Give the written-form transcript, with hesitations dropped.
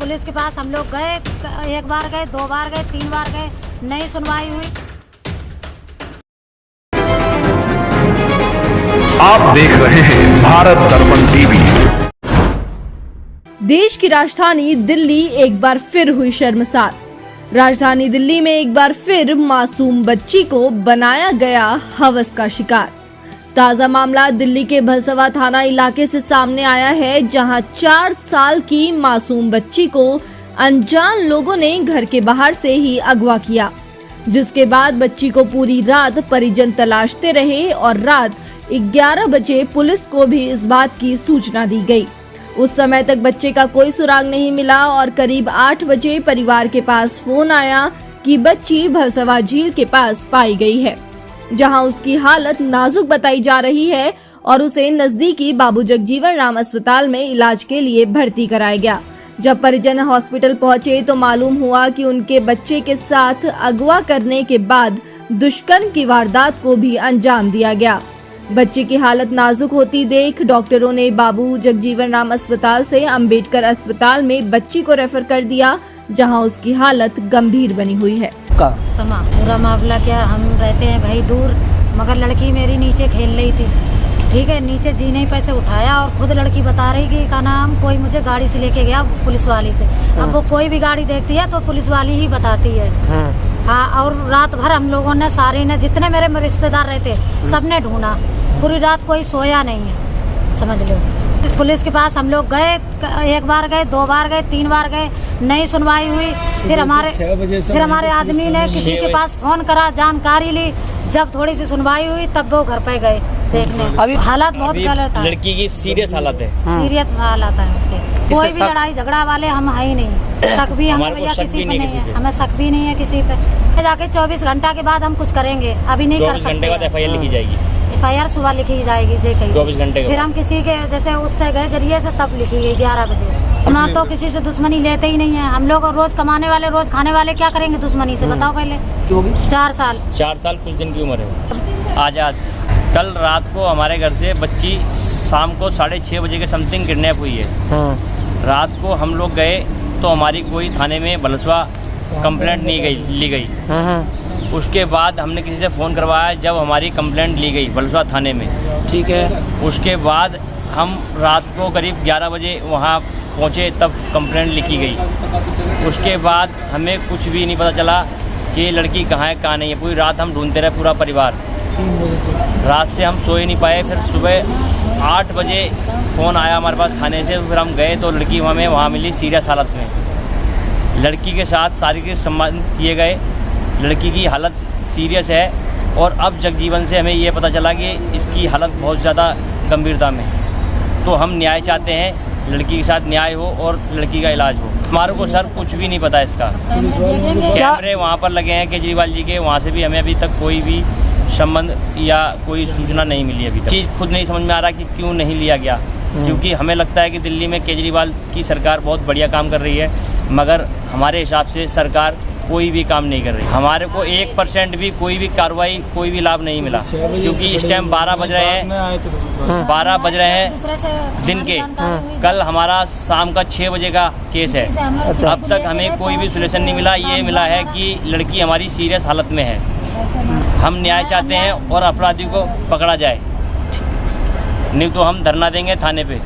Police के पास हम लोग गए, एक बार गए, 2 बार गए, 3 बार गए, नहीं सुनवाई हुई। आप देख रहे हैं भारत दर्पण टीवी। देश की राजधानी दिल्ली एक बार फिर हुई शर्मसार। राजधानी दिल्ली में एक बार फिर मासूम बच्ची को बनाया गया हवस का शिकार। ताजा मामला दिल्ली के भलसवा थाना इलाके से सामने आया है, जहां 4 साल की मासूम बच्ची को अनजान लोगों ने घर के बाहर से ही अगवा किया, जिसके बाद बच्ची को पूरी रात परिजन तलाशते रहे और रात 11 बजे पुलिस को भी इस बात की सूचना दी गई। उस समय तक बच्चे का कोई सुराग नहीं मिला और करीब 8 बजे परिवार के पास फोन आया कि बच्ची भलसवा झील के पास पाई गई है, जहां उसकी हालत नाजुक बताई जा रही है और उसे नजदीकी बाबू जगजीवन राम अस्पताल में इलाज के लिए भर्ती कराया गया। जब परिजन हॉस्पिटल पहुंचे तो मालूम हुआ कि उनके बच्चे के साथ अगवा करने के बाद दुष्कर्म की वारदात को भी अंजाम दिया गया। बच्चे की हालत नाजुक होती देख डॉक्टरों ने बाबू जगजीवन राम अस्पताल से अंबेडकर अस्पताल में बच्ची को रेफर कर दिया, जहां उसकी हालत गंभीर बनी हुई है। पूरा मामला क्या, हम रहते हैं भाई दूर, मगर लड़की मेरी नीचे खेल रही थी, ठीक है, नीचे जी नहीं पैसे उठाया और खुद लड़की बता रही कि का नाम कोई मुझे गाड़ी से लेके गया पुलिस वाली से। अब वो कोई भी गाड़ी देखती है तो पुलिस वाली ही बताती है। हाँ, और रात भर हम लोगों ने सारे ने, जितने मेरे रिश्तेदार रहते सबने ढूंढा, पूरी रात कोई सोया नहीं है, समझ लो। पुलिस के पास हम लोग गए, एक बार गए, 2 बार गए, 3 बार गए, नहीं सुनवाई हुई। फिर हमारे आदमी ने किसी के पास फोन करा, जानकारी ली, जब थोड़ी सी सुनवाई हुई तब वो घर पे गए देखने। अभी हालत बहुत गलत है, लड़की की सीरियस हालत है, सीरियस हालत है उसके। कोई भी लड़ाई झगड़ा वाले हम है ही नहीं, शक भी हमें भैया किसी पे नहीं है, हमें शक भी नहीं है किसी पे। जाके 24 घंटा के बाद हम कुछ करेंगे, अभी नहीं कर सकते। 24 घंटे के बाद FIR लिखी जाएगी, FIR सुबह लिखी जाएगी, 24 घंटे फिर हम किसी के जैसे उससे गए जरिए से तब लिखी गई 11 बजे। हम तो किसी से दुश्मनी लेते ही नहीं है, हम लोग रोज कमाने वाले, रोज खाने वाले, क्या करेंगे दुश्मनी से, बताओ पहले। 4 साल कुछ दिन की उम्र है। आजाद कल रात को हमारे घर से बच्ची शाम को 6:30 बजे के समथिंग किडनैप हुई है। रात को हम लोग गए तो हमारी कोई थाने में भलसवा कंप्लेंट नहीं ली गई। उसके बाद हमने किसी से फ़ोन करवाया, जब हमारी कंप्लेंट ली गई भलसवा थाने में, ठीक है। उसके बाद हम रात को करीब 11 बजे वहाँ पहुँचे, तब कंप्लेंट लिखी गई। उसके बाद हमें कुछ भी नहीं पता चला कि लड़की कहाँ है कहाँ नहीं है। पूरी रात हम ढूंढते रहे, पूरा परिवार, रात से हम सो ही नहीं पाए। फिर सुबह 8 बजे फ़ोन आया हमारे पास थाने से, फिर हम गए तो लड़की हमें वहाँ मिली सीरियस हालत में। लड़की के साथ शारीरिक संबंध किए गए, लड़की की हालत सीरियस है और अब जगजीवन से हमें ये पता चला कि इसकी हालत बहुत ज़्यादा गंभीरता में है। तो हम न्याय चाहते हैं, लड़की के साथ न्याय हो और लड़की का इलाज हो। हमारे को सर कुछ भी नहीं पता इसका। कैमरे वहाँ पर लगे हैं केजरीवाल जी के, वहाँ से भी हमें अभी तक कोई भी संबंध या कोई सूचना नहीं मिली अभी तक। चीज़ खुद नहीं समझ में आ रहा कि क्यों नहीं लिया गया, क्योंकि हमें लगता है कि दिल्ली में केजरीवाल की सरकार बहुत बढ़िया काम कर रही है, मगर हमारे हिसाब से सरकार कोई भी काम नहीं कर रही। हमारे को 1% भी कोई भी कार्रवाई, कोई भी लाभ नहीं मिला, क्योंकि इस टाइम 12 बज रहे हैं, 12 बज रहे हैं दिन के। कल हमारा शाम का 6 बजे का केस है, अब तक हमें कोई भी सोल्यूशन नहीं मिला। ये मिला है कि लड़की हमारी सीरियस हालत में है। हम न्याय चाहते हैं और अपराधी को पकड़ा जाए, नहीं तो हम धरना देंगे थाने पे।